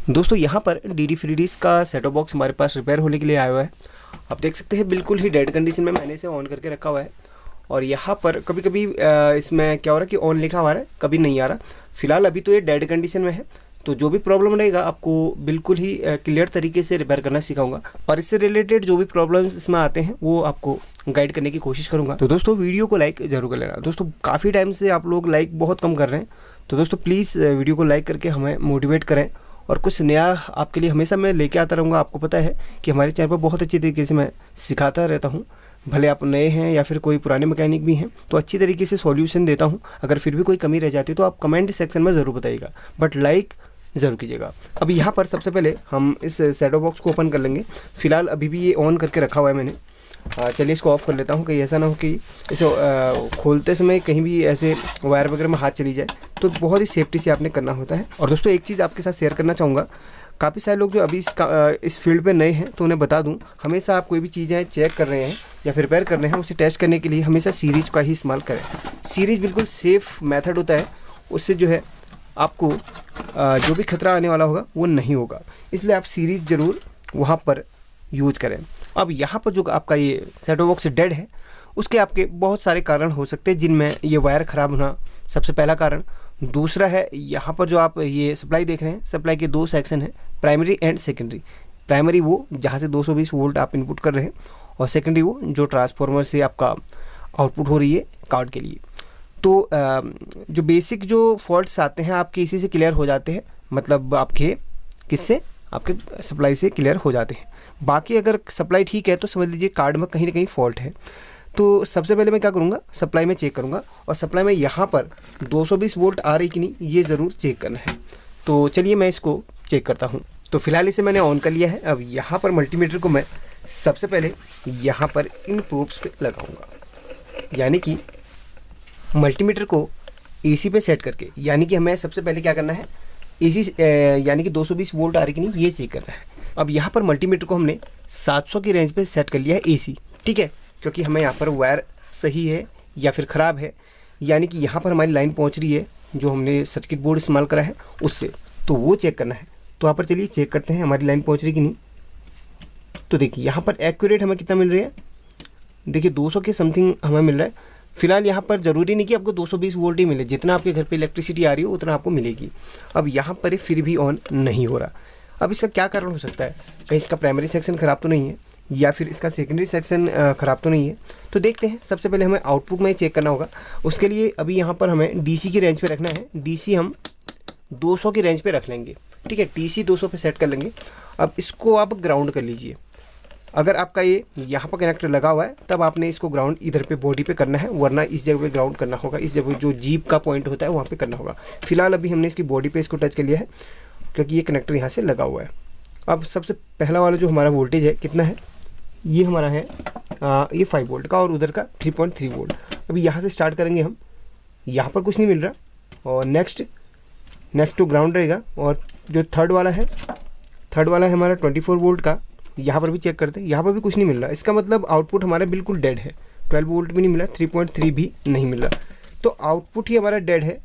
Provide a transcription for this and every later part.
दोस्तों यहाँ पर डी फ्रीडीज का सेटअप बॉक्स हमारे पास रिपेयर होने के लिए आया हुआ है। आप देख सकते हैं बिल्कुल ही डेड कंडीशन में मैंने इसे ऑन करके रखा हुआ है। और यहाँ पर कभी कभी इसमें क्या हो रहा है कि ऑन लिखा हुआ है, कभी नहीं आ रहा। फिलहाल अभी तो ये डेड कंडीशन में है, तो जो भी प्रॉब्लम रहेगा आपको बिल्कुल ही क्लियर तरीके से रिपेयर करना सिखाऊंगा और इससे रिलेटेड जो भी प्रॉब्लम्स इसमें आते हैं वो आपको गाइड करने की कोशिश करूंगा। तो दोस्तों वीडियो को लाइक जरूर कर लेना। दोस्तों काफ़ी टाइम से आप लोग लाइक बहुत कम कर रहे हैं, तो दोस्तों प्लीज़ वीडियो को लाइक करके हमें मोटिवेट करें और कुछ नया आपके लिए हमेशा मैं लेके आता रहूँगा। आपको पता है कि हमारे चैनल पर बहुत अच्छी तरीके से मैं सिखाता रहता हूँ, भले आप नए हैं या फिर कोई पुराने मैकेनिक भी हैं, तो अच्छी तरीके से सॉल्यूशन देता हूँ। अगर फिर भी कोई कमी रह जाती है तो आप कमेंट सेक्शन में ज़रूर बताइएगा, बट लाइक ज़रूर कीजिएगा। अब यहाँ पर सबसे पहले हम इस सेटअप बॉक्स को ओपन कर लेंगे। फिलहाल अभी भी ये ऑन करके रखा हुआ है मैंने। चलिए इसको ऑफ़ कर लेता हूँ, कहीं ऐसा ना हो कि इसे खोलते समय कहीं भी ऐसे वायर वगैरह में हाथ चली जाए, तो बहुत ही सेफ्टी से आपने करना होता है। और दोस्तों एक चीज़ आपके साथ शेयर करना चाहूँगा, काफ़ी सारे लोग जो अभी इस फील्ड पे नए हैं तो उन्हें बता दूं, हमेशा आप कोई भी चीज़ें चेक कर रहे हैं या फिर रिपेयर कर रहे हैं, उसे टेस्ट करने के लिए हमेशा सीरीज़ का ही इस्तेमाल करें। सीरीज़ बिल्कुल सेफ़ मेथड होता है, उससे जो है आपको जो भी खतरा आने वाला होगा वो नहीं होगा, इसलिए आप सीरीज़ ज़रूर वहाँ पर यूज करें। अब यहाँ पर जो आपका ये सेटअप बॉक्स डेड है, उसके आपके बहुत सारे कारण हो सकते हैं, जिनमें ये वायर ख़राब होना सबसे पहला कारण। दूसरा है यहाँ पर जो आप ये सप्लाई देख रहे हैं, सप्लाई के दो सेक्शन हैं, प्राइमरी एंड सेकेंडरी। प्राइमरी वो जहाँ से 220 वोल्ट आप इनपुट कर रहे हैं, और सेकेंडरी वो जो ट्रांसफार्मर से आपका आउटपुट हो रही है कार्ड के लिए। तो जो बेसिक जो फॉल्ट्स आते हैं आपके इसी से क्लियर हो जाते हैं, मतलब आपके किससे, आपके सप्लाई से क्लियर हो जाते हैं। बाकी अगर सप्लाई ठीक है तो समझ लीजिए कार्ड में कहीं ना कहीं फॉल्ट है। तो सबसे पहले मैं क्या करूँगा, सप्लाई में चेक करूँगा, और सप्लाई में यहाँ पर 220 वोल्ट आ रही कि नहीं ये ज़रूर चेक करना है। तो चलिए मैं इसको चेक करता हूँ। तो फिलहाल इसे मैंने ऑन कर लिया है। अब यहाँ पर मल्टीमीटर को मैं सबसे पहले यहाँ पर इन प्रोब्स पे लगाऊंगा, यानी कि मल्टीमीटर को एसी पे सेट करके, यानी कि हमें सबसे पहले क्या करना है, एसी यानी कि 220 वोल्ट आ रही कि नहीं ये चेक करना है। अब यहाँ पर मल्टीमीटर को हमने 700 की रेंज पे सेट कर लिया है एसी, ठीक है, क्योंकि हमें यहाँ पर वायर सही है या फिर ख़राब है, यानी कि यहाँ पर हमारी लाइन पहुँच रही है जो हमने सर्किट बोर्ड इस्तेमाल करा है उससे, तो वो चेक करना है। तो यहाँ पर चलिए चेक करते हैं हमारी लाइन पहुँच रही कि नहीं। तो देखिए यहाँ पर एक्यूरेट हमें कितना मिल रही है, देखिए 200 के समथिंग हमें मिल रहा है। फिलहाल यहाँ पर ज़रूरी नहीं कि आपको 220 वोल्ट ही मिले, जितना आपके घर पे इलेक्ट्रिसिटी आ रही हो उतना आपको मिलेगी। अब यहाँ पर फिर भी ऑन नहीं हो रहा। अब इसका क्या कारण हो सकता है, कहीं इसका प्राइमरी सेक्शन ख़राब तो नहीं है या फिर इसका सेकेंडरी सेक्शन ख़राब तो नहीं है। तो देखते हैं, सबसे पहले हमें आउटपुट में चेक करना होगा। उसके लिए अभी यहाँ पर हमें डीसी की रेंज पे रखना है। डीसी हम 200 की रेंज पे रख लेंगे, ठीक है, डीसी 200 पे सेट कर लेंगे। अब इसको आप ग्राउंड कर लीजिए। अगर आपका ये यहाँ पर कनेक्टर लगा हुआ है तब आपने इसको ग्राउंड इधर पे बॉडी पे करना है, वरना इस जगह पे ग्राउंड करना होगा, इस जगह जो जीप का पॉइंट होता है वहाँ पे करना होगा। फिलहाल अभी हमने इसकी बॉडी पे इसको टच कर लिया है क्योंकि ये कनेक्टर यहाँ से लगा हुआ है। अब सबसे पहला वाला जो हमारा वोल्टेज है कितना है, ये हमारा है ये 5 वोल्ट का और उधर का 3.3 वोल्ट। अभी यहाँ से स्टार्ट करेंगे हम, यहाँ पर कुछ नहीं मिल रहा, और नेक्स्ट टू ग्राउंड रहेगा। और जो थर्ड वाला है हमारा 24 वोल्ट का, यहाँ पर भी चेक करते हैं, यहाँ पर भी कुछ नहीं मिल रहा। इसका मतलब आउटपुट हमारा बिल्कुल डेड है। 12 वोल्ट भी नहीं मिला, 3.3 भी नहीं मिल रहा, तो आउटपुट ही हमारा डेड है।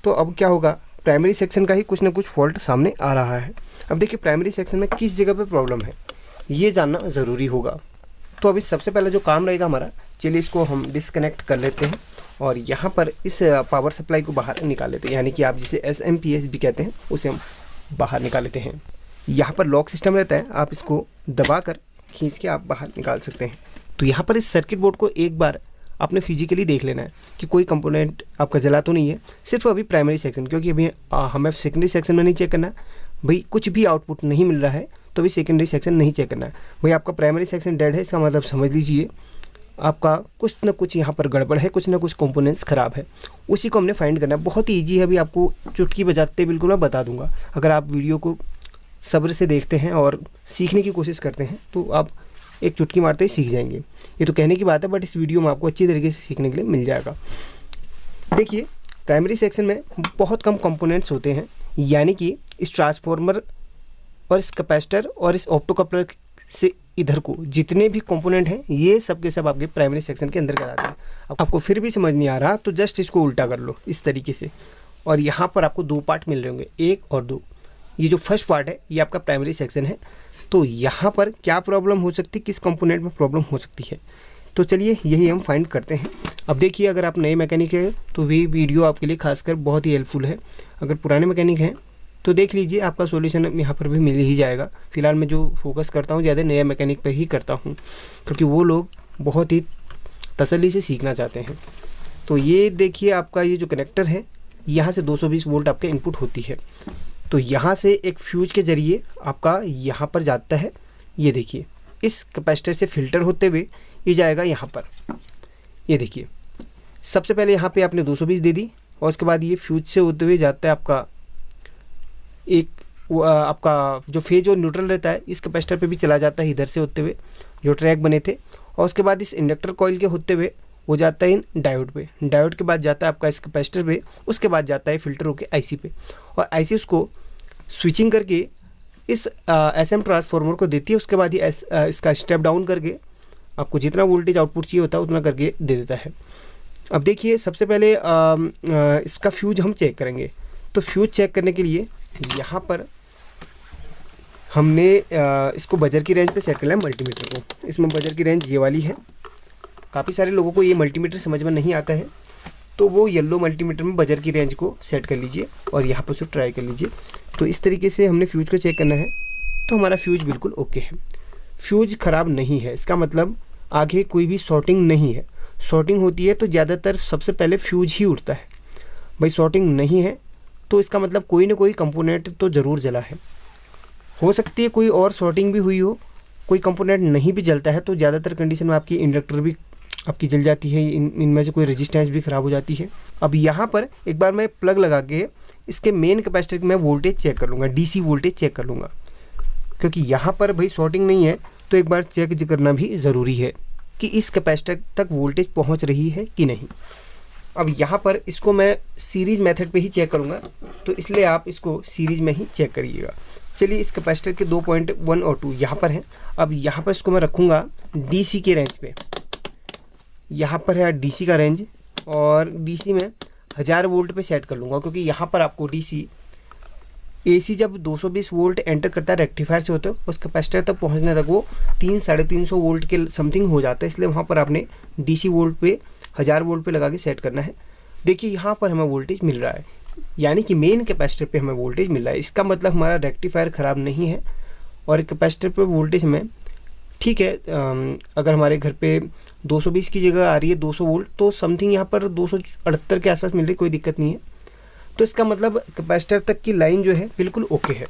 तो अब क्या होगा, प्राइमरी सेक्शन का ही कुछ ना कुछ फॉल्ट सामने आ रहा है। अब देखिए प्राइमरी सेक्शन में किस जगह पे प्रॉब्लम है ये जानना ज़रूरी होगा। तो अभी सबसे पहले जो काम रहेगा हमारा, चलिए इसको हम डिसकनेक्ट कर लेते हैं और यहाँ पर इस पावर सप्लाई को बाहर निकाल लेते हैं, यानी कि आप जिसे SMP भी कहते हैं उसे हम बाहर निकाल लेते हैं। यहाँ पर लॉक सिस्टम रहता है, आप इसको दबाकर खींच के आप बाहर निकाल सकते हैं। तो यहाँ पर इस सर्किट बोर्ड को एक बार आपने फिजिकली देख लेना है कि कोई कंपोनेंट आपका जला तो नहीं है, सिर्फ अभी प्राइमरी सेक्शन, क्योंकि अभी हमें सेकेंडरी सेक्शन में नहीं चेक करना है। भाई कुछ भी आउटपुट नहीं मिल रहा है तो भी सेकेंडरी सेक्शन नहीं चेक करना है। भाई आपका प्राइमरी सेक्शन डेड है, इसका मतलब समझ लीजिए आपका कुछ ना कुछ यहाँ पर गड़बड़ है, कुछ ना कुछ कंपोनेंट्स ख़राब है, उसी को हमने फाइंड करना है। बहुत ही ईजी है, अभी आपको चुटकी बजाते बिल्कुल मैं बता दूंगा। अगर आप वीडियो को सब्र से देखते हैं और सीखने की कोशिश करते हैं तो आप एक चुटकी मारते ही सीख जाएंगे। ये तो कहने की बात है, बट इस वीडियो में आपको अच्छी तरीके से सीखने के लिए मिल जाएगा। देखिए प्राइमरी सेक्शन में बहुत कम कंपोनेंट्स होते हैं, यानी कि इस ट्रांसफार्मर और इस कैपेसिटर और इस ऑप्टोकपलर से इधर को जितने भी कंपोनेंट हैं ये सब के सब आपके प्राइमरी सेक्शन के अंदर आते हैं। अब आपको फिर भी समझ नहीं आ रहा तो जस्ट इसको उल्टा कर लो इस तरीके से, और यहाँ पर आपको 2 पार्ट मिल रहे होंगे, 1 और 2। ये जो फर्स्ट पार्ट है ये आपका प्राइमरी सेक्शन है। तो यहाँ पर क्या प्रॉब्लम हो सकती है, किस कंपोनेंट में प्रॉब्लम हो सकती है, तो चलिए यही हम फाइंड करते हैं। अब देखिए, अगर आप नए मैकेनिक हैं तो ये वीडियो आपके लिए खासकर बहुत ही हेल्पफुल है। अगर पुराने मैकेनिक हैं तो देख लीजिए, आपका सॉल्यूशन यहाँ पर भी मिल ही जाएगा। फिलहाल मैं जो फोकस करता हूँ ज़्यादा नए मैकेनिक पर ही करता हूँ, क्योंकि वो लोग बहुत ही तसल्ली से सीखना चाहते हैं। तो ये देखिए, आपका ये जो कनेक्टर है यहाँ से 220 वोल्ट आपका इनपुट होती है। तो यहाँ से एक फ्यूज के ज़रिए आपका यहाँ पर जाता है। ये देखिए, इस कैपेसिटर से फिल्टर होते हुए ये जाएगा यहाँ पर। ये देखिए, सबसे पहले यहाँ पे आपने 220 दे दी और उसके बाद ये फ्यूज से होते हुए जाता है आपका एक आपका जो फेज और न्यूट्रल रहता है इस कैपेसिटर पे भी चला जाता है, इधर से होते हुए जो ट्रैक बने थे। और उसके बाद इस इंडक्टर कॉइल के होते हुए वो जाता है इन डायोड पे। डायोड के बाद जाता है आपका इस कैपेसिटर पे, उसके बाद जाता है फिल्टर होके आईसी पे, और आईसी उसको स्विचिंग करके इस एसएम ट्रांसफार्मर को देती है। उसके बाद ये इसका स्टेप डाउन करके आपको जितना वोल्टेज आउटपुट चाहिए होता है उतना करके दे देता है। अब देखिए, सबसे पहले इसका फ्यूज हम चेक करेंगे। तो फ्यूज चेक करने के लिए यहाँ पर हमने इसको बजर की रेंज पे सेट कर लिया मल्टीमीटर को। इसमें बजर की रेंज ये वाली है। काफ़ी सारे लोगों को ये मल्टीमीटर समझ में नहीं आता है, तो वो येलो मल्टीमीटर में बजर की रेंज को सेट कर लीजिए और यहाँ पर उसे ट्राई कर लीजिए। तो इस तरीके से हमने फ्यूज को चेक करना है। तो हमारा फ्यूज बिल्कुल ओके है, फ्यूज ख़राब नहीं है। इसका मतलब आगे कोई भी शॉर्टिंग नहीं है। शॉर्टिंग होती है तो ज़्यादातर सबसे पहले फ्यूज ही उठता है। भाई शॉर्टिंग नहीं है तो इसका मतलब कोई ना कोई कंपोनेंट तो ज़रूर जला है। हो सकती है कोई और शॉर्टिंग भी हुई हो, कोई कंपोनेंट नहीं भी जलता है तो ज़्यादातर कंडीशन में आपकी इंडक्टर भी आपकी जल जाती है, इनमें से कोई रेजिस्टेंस भी ख़राब हो जाती है। अब यहाँ पर एक बार मैं प्लग लगा के इसके मेन कैपेसिटर की मैं वोल्टेज चेक कर लूँगा, डीसी वोल्टेज चेक कर लूँगा, क्योंकि यहाँ पर भाई शॉर्टिंग नहीं है। तो एक बार चेक करना भी ज़रूरी है कि इस कैपेसिटर तक वोल्टेज पहुँच रही है कि नहीं। अब यहाँ पर इसको मैं सीरीज़ मेथड पे ही चेक करूँगा, तो इसलिए आप इसको सीरीज़ में ही चेक करिएगा। चलिए, इस कैपेसिटर के 2.1 और 2 यहाँ पर हैं। अब यहाँ पर इसको मैं रखूँगा डीसी के रेंज पे। यहाँ पर है डीसी का रेंज और डीसी में 1000 वोल्ट पे सेट कर लूँगा, क्योंकि यहाँ पर आपको डीसी एसी जब 220 वोल्ट एंटर करता है रेक्टिफायर से होते उस कैपेसिटर तक पहुँचने तक वो 300-350 वोल्ट के समथिंग हो जाता है। इसलिए वहाँ पर आपने डीसी वोल्ट पे 1000 वोल्ट पे लगा के सेट करना है। देखिए, यहाँ पर हमें वोल्टेज मिल रहा है, यानी कि मेन कैपेसिटर पे हमें वोल्टेज मिल रहा है। इसका मतलब हमारा रेक्टिफायर ख़राब नहीं है और कैपेसिटर पे वोल्टेज हमें ठीक है। अगर हमारे घर पे 220 की जगह आ रही है 200 वोल्ट, तो समथिंग यहाँ पर 278 के आसपास मिल रही है, कोई दिक्कत नहीं है। तो इसका मतलब कैपेसिटर तक की लाइन जो है बिल्कुल ओके है।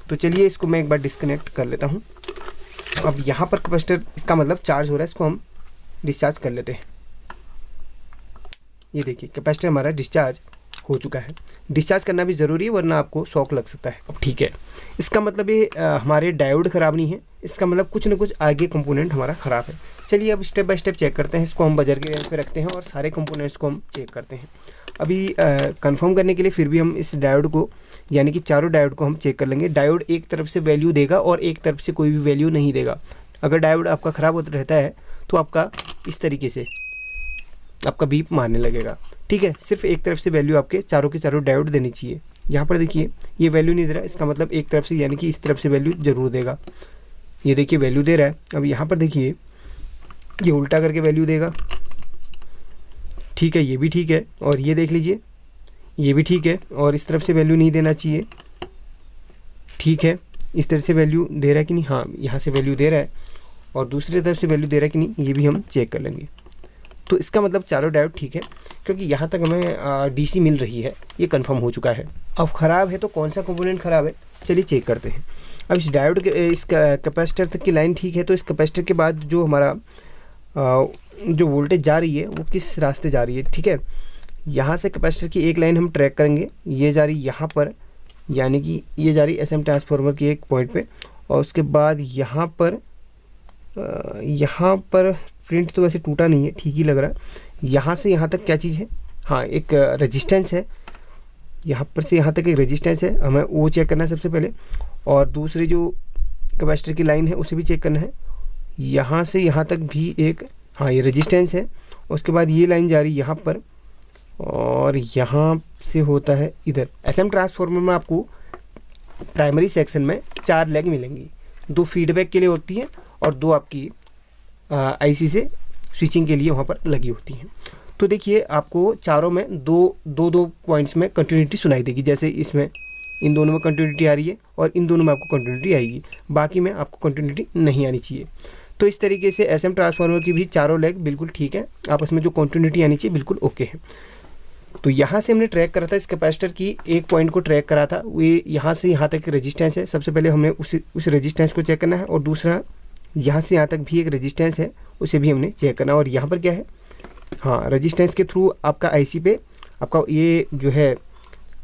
तो चलिए, इसको मैं एक बार डिस्कनेक्ट कर लेता हूँ। अब यहाँ पर कैपेसिटर इसका मतलब चार्ज हो रहा है, इसको हम डिस्चार्ज कर लेते हैं। ये देखिए, कैपेसिटर हमारा डिस्चार्ज हो चुका है। डिस्चार्ज करना भी ज़रूरी है, वरना आपको शॉक लग सकता है। अब ठीक है, इसका मतलब ये हमारे डायोड ख़राब नहीं है, इसका मतलब कुछ ना कुछ आगे कंपोनेंट हमारा ख़राब है। चलिए, अब स्टेप बाय स्टेप चेक करते हैं। इसको हम बजर के रेंज पे रखते हैं और सारे कंपोनेंट्स को हम चेक करते हैं। अभी कंफर्म करने के लिए फिर भी हम इस डायोड को, यानी कि चारों डायोड को हम चेक कर लेंगे। डायोड एक तरफ से वैल्यू देगा और एक तरफ से कोई भी वैल्यू नहीं देगा। अगर डायोड आपका ख़राब होता रहता है तो आपका इस तरीके से आपका बीप मारने लगेगा। ठीक है, सिर्फ एक तरफ से वैल्यू आपके चारों के चारों डायोड देनी चाहिए। यहाँ पर देखिए, ये वैल्यू नहीं दे रहा, इसका मतलब एक तरफ से यानी कि इस तरफ से वैल्यू ज़रूर देगा। ये देखिए, वैल्यू दे रहा है। अब यहाँ पर देखिए, ये उल्टा करके वैल्यू देगा। ठीक है, ये भी ठीक है, और ये देख लीजिए, ये भी ठीक है, और इस तरफ से वैल्यू नहीं देना चाहिए। ठीक है, इस तरह से वैल्यू दे रहा है कि नहीं, हाँ यहाँ से वैल्यू दे रहा है, और दूसरी तरफ से वैल्यू दे रहा है कि नहीं, ये भी हम चेक कर लेंगे। तो इसका मतलब चारों डायोड ठीक है, क्योंकि यहाँ तक हमें डीसी मिल रही है, ये कंफर्म हो चुका है। अब ख़राब है तो कौन सा कंपोनेंट ख़राब है, चलिए चेक करते हैं। अब इस डायोड के इस कैपेसिटर तक की लाइन ठीक है, तो इस कैपेसिटर के बाद जो हमारा जो वोल्टेज जा रही है वो किस रास्ते जा रही है। ठीक है, यहाँ से कैपेसिटर की एक लाइन हम ट्रैक करेंगे, ये जा रही यहाँ पर, यानी कि ये जा रही एसएम ट्रांसफार्मर की एक पॉइंट पे, और उसके बाद यहाँ पर प्रिंट तो वैसे टूटा नहीं है, ठीक ही लग रहा है। यहाँ से यहाँ तक क्या चीज़ है, हाँ एक रेजिस्टेंस है, यहाँ पर से यहाँ तक एक रेजिस्टेंस है, हमें वो चेक करना है सबसे पहले। और दूसरी जो कैपेसिटर की लाइन है उसे भी चेक करना है। यहाँ से यहाँ तक भी एक, हाँ ये रेजिस्टेंस है। उसके बाद ये लाइन जा रही है यहाँ पर, और यहाँ से होता है इधर। एसएम ट्रांसफार्मर में आपको प्राइमरी सेक्शन में 4 लेग मिलेंगी, 2 फीडबैक के लिए होती हैं और 2 आपकी आईसी से स्विचिंग के लिए वहाँ पर लगी होती हैं। तो देखिए आपको चारों में दो पॉइंट्स में कंटिन्यूटी सुनाई देगी, जैसे इसमें इन दोनों में कंटिन्यूटी आ रही है और इन दोनों में आपको कंटिन्यूटी आएगी, बाकी में आपको कंटिन्यूटी नहीं आनी चाहिए। तो इस तरीके से एसएम ट्रांसफार्मर की भी चारों लेग बिल्कुल ठीक है, आपस में जो कंटिन्यूटी आनी चाहिए बिल्कुल ओके है। तो यहाँ से हमने ट्रैक करा था इस कैपेसिटर की एक पॉइंट को ट्रैक करा था, वो यहाँ से यहाँ तक रेजिस्टेंस है। सबसे पहले हमने उस रेजिस्टेंस को चेक करना है, और दूसरा यहाँ से यहाँ तक भी एक रेजिस्टेंस है, उसे भी हमने चेक करना है। और यहाँ पर क्या है, हाँ, रेजिस्टेंस के थ्रू आपका आईसी पे आपका ये जो है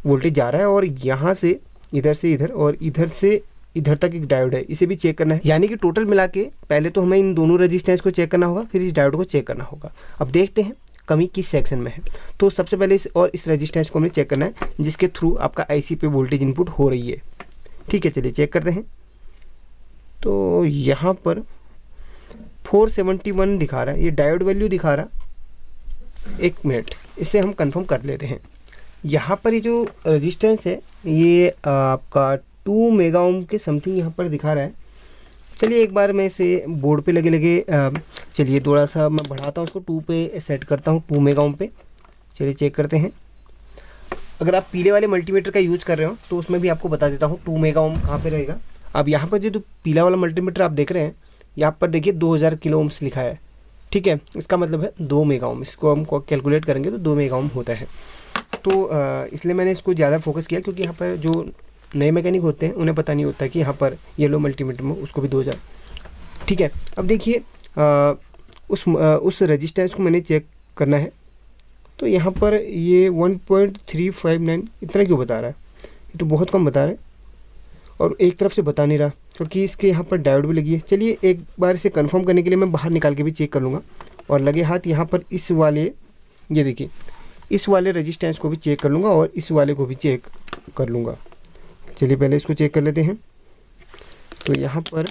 वोल्टेज जा रहा है, और यहाँ से इधर और इधर से इधर तक एक डायोड है, इसे भी चेक करना है। यानी कि टोटल मिला के पहले तो हमें इन दोनों रेजिस्टेंस को चेक करना होगा, फिर इस डायोड को चेक करना होगा। अब देखते हैं कमी किस सेक्शन में है। तो सबसे पहले इस रेजिस्टेंस को हमें चेक करना है जिसके थ्रू आपका आईसी पे वोल्टेज इनपुट हो रही है। ठीक है, चलिए चेक करते हैं। तो यहाँ पर 471 दिखा रहा है, ये डायोड वैल्यू दिखा रहा। एक मिनट, इसे हम कंफर्म कर लेते हैं। यहाँ पर ये जो रेजिस्टेंस है ये आपका 2 मेगा ओम के समथिंग यहाँ पर दिखा रहा है। चलिए एक बार मैं इसे बोर्ड पे लगे चलिए थोड़ा सा मैं बढ़ाता हूँ, उसको 2 पे सेट करता हूँ, 2 मेगा ओम पे। चलिए चेक करते हैं। अगर आप पीले वाले मल्टीमीटर का यूज़ कर रहे हो तो उसमें भी आपको बता देता हूँ 2 मेगा ओम कहाँ पे रहेगा। अब यहाँ पर जो पीला वाला मल्टीमीटर आप देख रहे हैं, यहाँ पर देखिए 2000 किलो ओम्स लिखा है। ठीक है, इसका मतलब है 2 मेगा ओम। इसको हम कैलकुलेट करेंगे तो 2 मेगा ओम होता है। तो इसलिए मैंने इसको ज़्यादा फोकस किया, क्योंकि यहाँ पर जो नए मैकेनिक होते हैं उन्हें पता नहीं होता कि यहाँ पर येलो मल्टीमीटर में उसको भी 2000। ठीक है, अब देखिए उस रेजिस्टेंस को मैंने चेक करना है। तो यहाँ पर ये 1.359 इतना क्यों बता रहा है, ये तो बहुत कम बता रहा है, और एक तरफ से बता नहीं रहा, क्योंकि इसके यहाँ पर डायोड भी लगी है। चलिए एक बार इसे कंफर्म करने के लिए मैं बाहर निकाल के भी चेक कर लूँगा, और लगे हाथ यहाँ पर इस वाले, ये देखिए इस वाले रेजिस्टेंस को भी चेक कर लूँगा और इस वाले को भी चेक कर लूँगा। चलिए पहले इसको चेक कर लेते हैं। तो यहाँ पर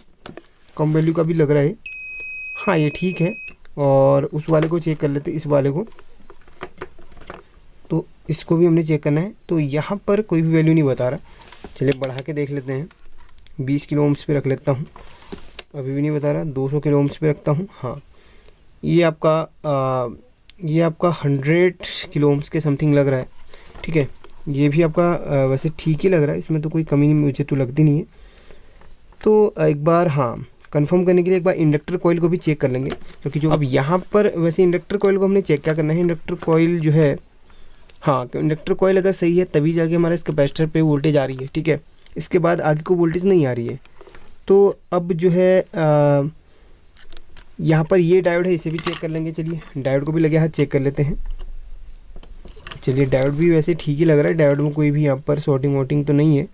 कम वैल्यू का भी लग रहा है, हाँ ये ठीक है। और उस वाले को चेक कर लेते हैं, इस वाले को, तो इसको भी हमने चेक करना है। तो यहाँ पर कोई भी वैल्यू नहीं बता रहा। चलिए बढ़ा के देख लेते हैं, 20 किलो ओम्स पे रख लेता हूँ, अभी भी नहीं बता रहा। 200 किलो ओम्स पे रखता हूँ, हाँ ये आपका 100 किलो ओम्स के समथिंग लग रहा है। ठीक है, ये भी आपका वैसे ठीक ही लग रहा है, इसमें तो कोई कमी नहीं मुझे तो लगती नहीं है। तो एक बार हाँ कंफर्म करने के लिए एक बार इंडक्टर कॉइल को भी चेक कर लेंगे, क्योंकि जो अब यहाँ पर वैसे इंडक्टर कॉइल को हमने चेक क्या करना है, इंडक्टर कॉइल जो है, हाँ इंडक्टर कॉइल अगर सही है तभी जाके हमारा इस कैपेसिटर पे वोल्टेज आ रही है। ठीक है, इसके बाद आगे को वोल्टेज नहीं आ रही है। तो अब जो है यहाँ पर ये डायोड है, इसे भी चेक कर लेंगे। चलिए डायोड को भी लगे हाथ चेक कर लेते हैं। चलिए डायोड भी वैसे ठीक ही लग रहा है, डायोड में कोई भी यहाँ पर शॉर्टिंग वॉटिंग तो नहीं है।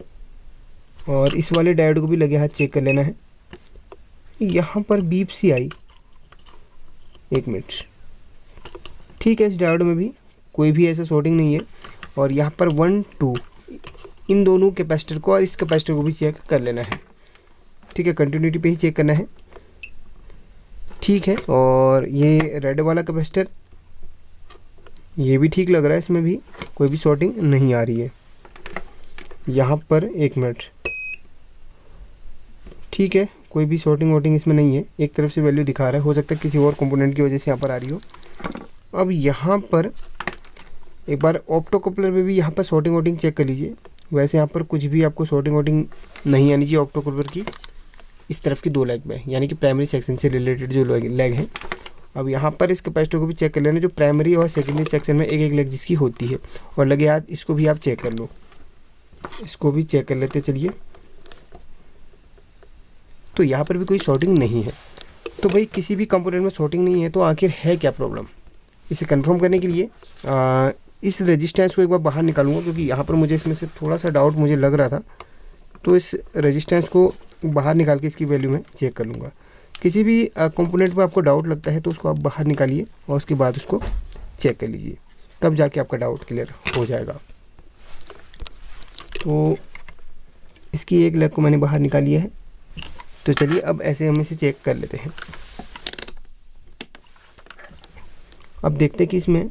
और इस वाले डायोड को भी लगे हाथ चेक कर लेना है। यहाँ पर बीप सी आई, एक मिनट, ठीक है, इस डायोड में भी कोई भी ऐसा शॉर्टिंग नहीं है। और यहाँ पर 1 2 इन दोनों कैपेसिटर को और इस कैपेसिटर को भी चेक कर लेना है। ठीक है, कंटिन्यूटी पे ही चेक करना है। ठीक है, और ये रेड वाला कैपेसिटर, ये भी ठीक लग रहा है, इसमें भी कोई भी शॉर्टिंग नहीं आ रही है। यहाँ पर एक मिनट, ठीक है, कोई भी शॉर्टिंग वॉटिंग इसमें नहीं है, एक तरफ से वैल्यू दिखा रहा है, हो सकता है किसी और कंपोनेंट की वजह से यहाँ पर आ रही हो। अब यहाँ पर एक बार ऑप्टो कपलर में भी यहाँ पर शॉर्टिंग वॉटिंग चेक कर लीजिए। वैसे यहाँ पर कुछ भी आपको शॉर्टिंग वॉटिंग नहीं आनी चाहिए ऑप्टो कपलर की, इस तरफ की 2 लेग में, यानी कि प्राइमरी सेक्शन से रिलेटेड जो लेग हैं। अब यहाँ पर इस कैपेसिटर को भी चेक कर लेना, जो प्राइमरी और सेकेंडरी सेक्शन में एक एक लेग जिसकी होती है। और लगे हाथ इसको भी आप चेक कर लो, इसको भी चेक कर लेते चलिए। तो यहाँ पर भी कोई शॉर्टिंग नहीं है। तो भाई किसी भी कंपोनेंट में शॉर्टिंग नहीं है तो आखिर है क्या प्रॉब्लम, इसे कंफर्म करने के लिए इस रेजिस्टेंस को एक बार बाहर निकालूंगा, क्योंकि यहाँ पर मुझे इसमें से थोड़ा सा डाउट मुझे लग रहा था। तो इस रेजिस्टेंस को बाहर निकाल के इसकी वैल्यू मैं चेक कर लूँगा। किसी भी कंपोनेंट पर आपको डाउट लगता है तो उसको आप बाहर निकालिए और उसके बाद उसको चेक कर लीजिए, तब जाके आपका डाउट क्लियर हो जाएगा। तो इसकी एक लेग को मैंने बाहर निकाली है। तो चलिए अब ऐसे हम इसे चेक कर लेते हैं। अब देखते हैं कि इसमें,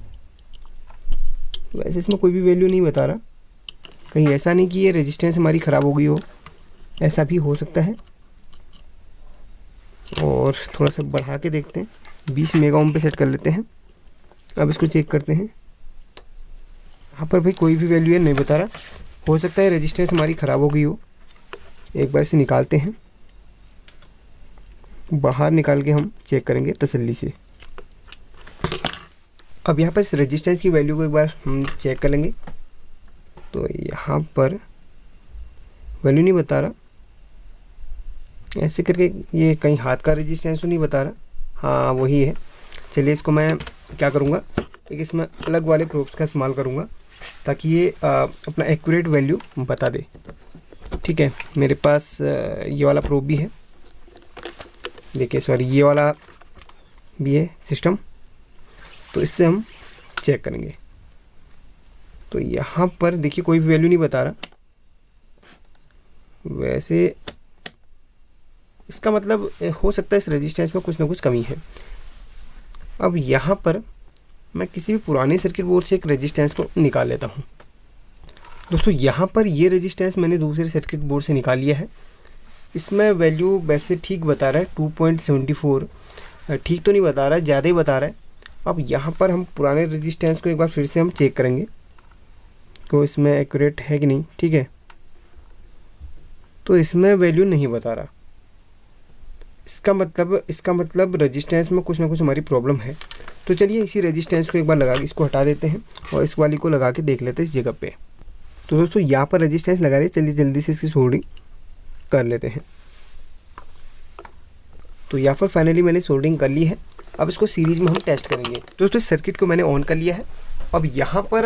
वैसे इसमें कोई भी वैल्यू नहीं बता रहा, कहीं ऐसा नहीं कि ये रेजिस्टेंस हमारी ख़राब हो गई हो, ऐसा भी हो सकता है। और थोड़ा सा बढ़ा के देखते हैं, 20 मेगा ओम पे सेट कर लेते हैं। अब इसको चेक करते हैं। यहाँ पर भाई कोई भी वैल्यू है नहीं बता रहा, हो सकता है रेजिस्टेंस हमारी ख़राब हो गई हो। एक बार इसे निकालते हैं, बाहर निकाल के हम चेक करेंगे तसल्ली से। अब यहाँ पर इस रेजिस्टेंस की वैल्यू को एक बार हम चेक कर लेंगे। तो यहाँ पर वैल्यू नहीं बता रहा, ऐसे करके ये कहीं हाथ का रेजिस्टेंस तो नहीं बता रहा। हाँ वही है। चलिए इसको मैं क्या करूँगा, एक इसमें अलग वाले प्रोब्स का इस्तेमाल करूँगा ताकि ये अपना एक्यूरेट वैल्यू बता दे। ठीक है, मेरे पास ये वाला प्रोब भी है, देखिए सॉरी ये वाला भी है सिस्टम, तो इससे हम चेक करेंगे। तो यहाँ पर देखिए कोई भी वैल्यू नहीं बता रहा, वैसे इसका मतलब हो सकता है इस रेजिस्टेंस में कुछ ना कुछ कमी है। अब यहाँ पर मैं किसी भी पुराने सर्किट बोर्ड से एक रेजिस्टेंस को निकाल लेता हूँ। दोस्तों यहाँ पर ये रेजिस्टेंस मैंने दूसरे सर्किट बोर्ड से निकाल लिया है। इसमें वैल्यू वैसे ठीक बता रहा है 2.74, ठीक तो नहीं बता रहा है, ज़्यादा ही बता रहा है। अब यहाँ पर हम पुराने रेजिस्टेंस को एक बार फिर से हम चेक करेंगे तो इसमें एक्यूरेट है कि नहीं। ठीक है, तो इसमें वैल्यू नहीं बता रहा, इसका मतलब रेजिस्टेंस में कुछ ना कुछ हमारी प्रॉब्लम है। तो चलिए इसी रेजिस्टेंस को एक बार लगा के इसको हटा देते हैं और इस वाली को लगा के देख लेते हैं इस जगह पे। तो दोस्तों यहाँ पर रेजिस्टेंस लगा रहे, चलिए जल्दी से इसकी सोल्डरिंग कर लेते हैं। तो यहाँ पर फाइनली मैंने सोल्डरिंग कर ली है। अब इसको सीरीज में हम टेस्ट करेंगे। दोस्तों इस सर्किट को मैंने ऑन कर लिया है। अब यहाँ पर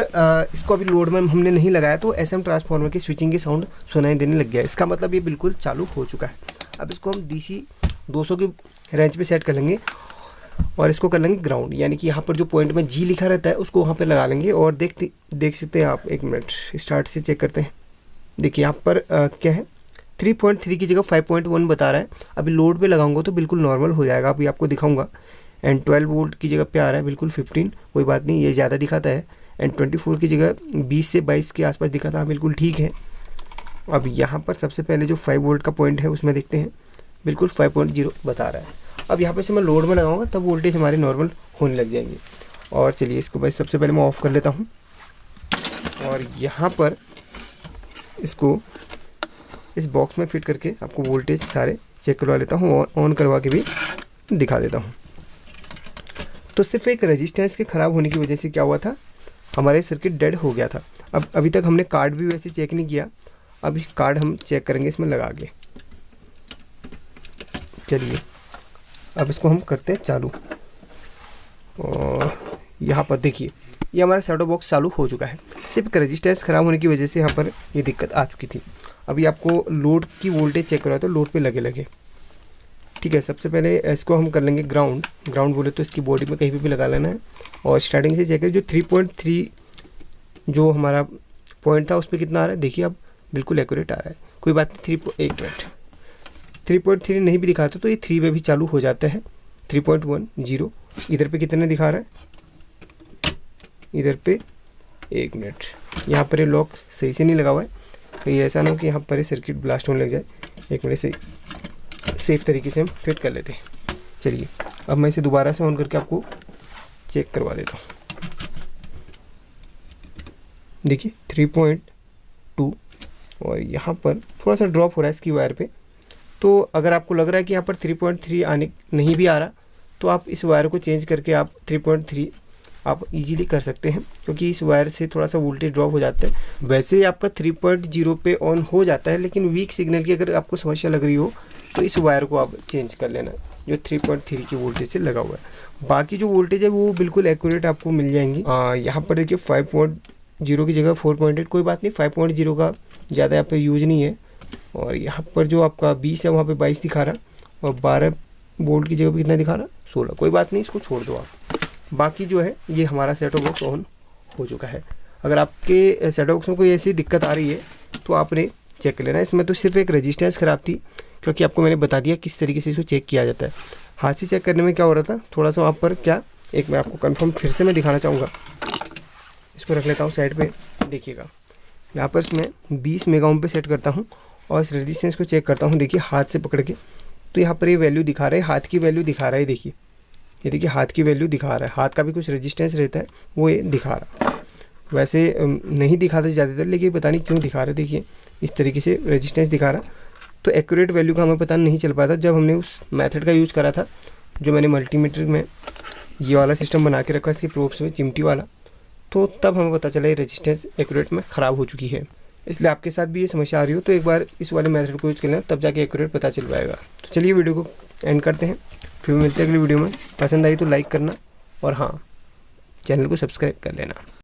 इसको अभी लोड में हमने नहीं लगाया तो एसएम ट्रांसफार्मर की स्विचिंग के साउंड सुनाई देने लग गया है। इसका मतलब ये बिल्कुल चालू हो चुका है। अब इसको हम DC 200 की रेंज पे सेट कर लेंगे और इसको कर लेंगे ग्राउंड, यानी कि यहाँ पर जो पॉइंट में G लिखा रहता है उसको वहाँ पे लगा लेंगे। और देख सकते हैं आप, एक मिनट स्टार्ट से चेक करते हैं। देखिए यहाँ पर क्या है, 3.3 की जगह 5.1 बता रहा है। अभी लोड पे लगाऊंगा तो बिल्कुल नॉर्मल हो जाएगा, अभी आपको दिखाऊंगा। एंड 12 वोल्ट की जगह पे आ रहा है बिल्कुल 15, कोई बात नहीं, ये ज़्यादा दिखाता है। एंड 24 की जगह 20 से 22 के आसपास दिखाता है, बिल्कुल ठीक है। अब यहाँ पर सबसे पहले जो 5 वोल्ट का पॉइंट है उसमें देखते हैं, बिल्कुल 5.0 बता रहा है। अब यहाँ पर से मैं लोड में लगाऊंगा तब वोल्टेज हमारे नॉर्मल होने लग जाएंगे। और चलिए इसको बस सबसे पहले मैं ऑफ़ कर लेता हूँ और यहाँ पर इसको इस बॉक्स में फिट करके आपको वोल्टेज सारे चेक करवा लेता हूँ और ऑन करवा के भी दिखा देता हूँ। तो सिर्फ एक रेजिस्टेंस के ख़राब होने की वजह से क्या हुआ था, हमारे सर्किट डेड हो गया था। अब अभी तक हमने कार्ड भी वैसे चेक नहीं किया, अभी कार्ड हम चेक करेंगे इसमें लगा के। चलिए अब इसको हम करते हैं चालू और यहाँ पर देखिए ये हमारा सेटअप बॉक्स चालू हो चुका है। सिर्फ एक रेजिस्टेंस ख़राब होने की वजह से यहाँ पर ये दिक्कत आ चुकी थी। अभी आपको लोड की वोल्टेज चेक करवाए तो लोड पे लगे। ठीक है, सबसे पहले इसको हम कर लेंगे ग्राउंड बोले तो इसकी बॉडी में कहीं भी लगा लेना है। और स्टार्टिंग से चेक करें, जो 3.3 जो हमारा पॉइंट था उस पर कितना आ रहा है, देखिए अब बिल्कुल एक्यूरेट आ रहा है। कोई बात नहीं, 3.3 नहीं भी दिखाता तो ये 3 पे भी चालू हो जाता है। 3.10 इधर पे कितने दिखा रहा है, इधर पे 1 मिनट, यहाँ पर ये लॉक सही से नहीं लगा हुआ है, कहीं ऐसा ना हो कि यहाँ पर सर्किट ब्लास्ट होने लग जाए। 1 मिनट से सेफ तरीके से हम फिट कर लेते हैं। चलिए अब मैं इसे दोबारा से ऑन करके आपको चेक करवा देता हूँ। देखिए 3.2 और यहाँ पर थोड़ा सा ड्रॉप हो रहा है इसकी वायर पे। तो अगर आपको लग रहा है कि यहाँ पर 3.3 आने नहीं भी आ रहा तो आप इस वायर को चेंज करके आप 3.3 आप इजीली कर सकते हैं, क्योंकि इस वायर से थोड़ा सा वोल्टेज ड्रॉप हो जाता है। वैसे ही आपका 3.0 पे ऑन हो जाता है, लेकिन वीक सिग्नल की अगर आपको समस्या लग रही हो तो इस वायर को आप चेंज कर लेना जो 3.3 की वोल्टेज से लगा हुआ है। बाकी जो वोल्टेज है वो बिल्कुल एक्यूरेट आपको मिल जाएंगी। यहाँ पर देखिए 5.0 की जगह 4.8, कोई बात नहीं, 5.0 का ज़्यादा यहाँ पर यूज नहीं है। और यहाँ पर जो आपका 20 है वहाँ पे 22 दिखा रहा और 12 वोल्ट की जगह पे कितना दिखा रहा, 16, कोई बात नहीं, इसको छोड़ दो आप। बाकी जो है ये हमारा सेटअप बॉक्स ऑन हो चुका है। अगर आपके सेटअप बॉक्स में कोई ऐसी दिक्कत आ रही है तो आपने चेक कर लेना। इसमें तो सिर्फ एक रेजिस्टेंस ख़राब थी, क्योंकि आपको मैंने बता दिया किस तरीके से इसको चेक किया जाता है। हाथ से चेक करने में क्या हो रहा था, थोड़ा सा वहाँ पर क्या, एक मैं आपको कंफर्म फिर से मैं दिखाना चाहूँगा। इसको रख लेता हूँ साइड पे, देखिएगा यहाँ पर मैं 20 मेगा ओम पे सेट करता हूँ और इस रेजिस्टेंस को चेक करता हूँ। देखिए हाथ से पकड़ के, तो यहाँ पर ये वैल्यू दिखा रहा है, हाथ की वैल्यू दिखा रहा है। देखिए ये देखिए हाथ की वैल्यू दिखा रहा है, हाथ का भी कुछ रेजिस्टेंस रहता है वो ये दिखा रहा है। वैसे नहीं दिखाता ज़्यादातर, लेकिन पता नहीं क्यों दिखा रहा है। देखिए इस तरीके से रेजिस्टेंस दिखा रहा। तो एक्यूरेट वैल्यू का हमें पता नहीं चल पाता जब हमने उस मेथड का यूज़ करा था, जो मैंने मल्टीमीटर में ये वाला सिस्टम बना के रखा इसकी प्रोब्स में, चिमटी वाला। तो तब हमें पता चला ये रेजिस्टेंस एक्यूरेट में ख़राब हो चुकी है। इसलिए आपके साथ भी ये समस्या आ रही हो तो एक बार इस वाले मेथड को यूज़ कर लेना, तब जाके एक्यूरेट पता चल पाएगा। तो चलिए वीडियो को एंड करते हैं, फिर मिलते हैं अगली वीडियो में। पसंद आई तो लाइक करना और हाँ, चैनल को सब्सक्राइब कर लेना।